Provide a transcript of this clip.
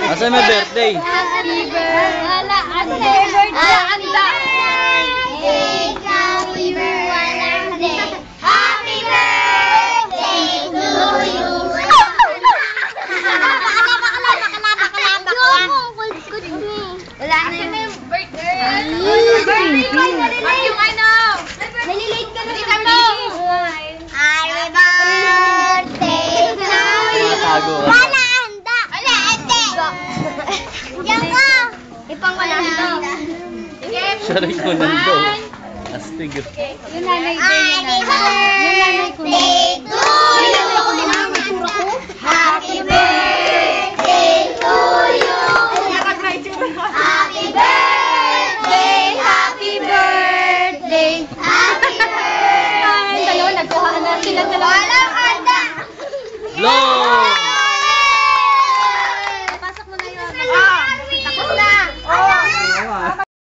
Asa may birthday? Happy birthday. Wala, anda. Wala, anda. Happy birthday. Happy birthday to you. Wala na yung birthday. Birthday boy, nalilate. Yung ano? Nalilate ka na ano? Happy birthday to you. Wala, handa. Wala, handa. Diyan ka. Ipang wala handa. Sorry ko nando. Astig. Yung nanay ko. Happy birthday to you. Happy birthday to you. Happy birthday, happy birthday, happy birthday. Dalawa, nagkuhaan na sila dalawa. Walang handa. Blow!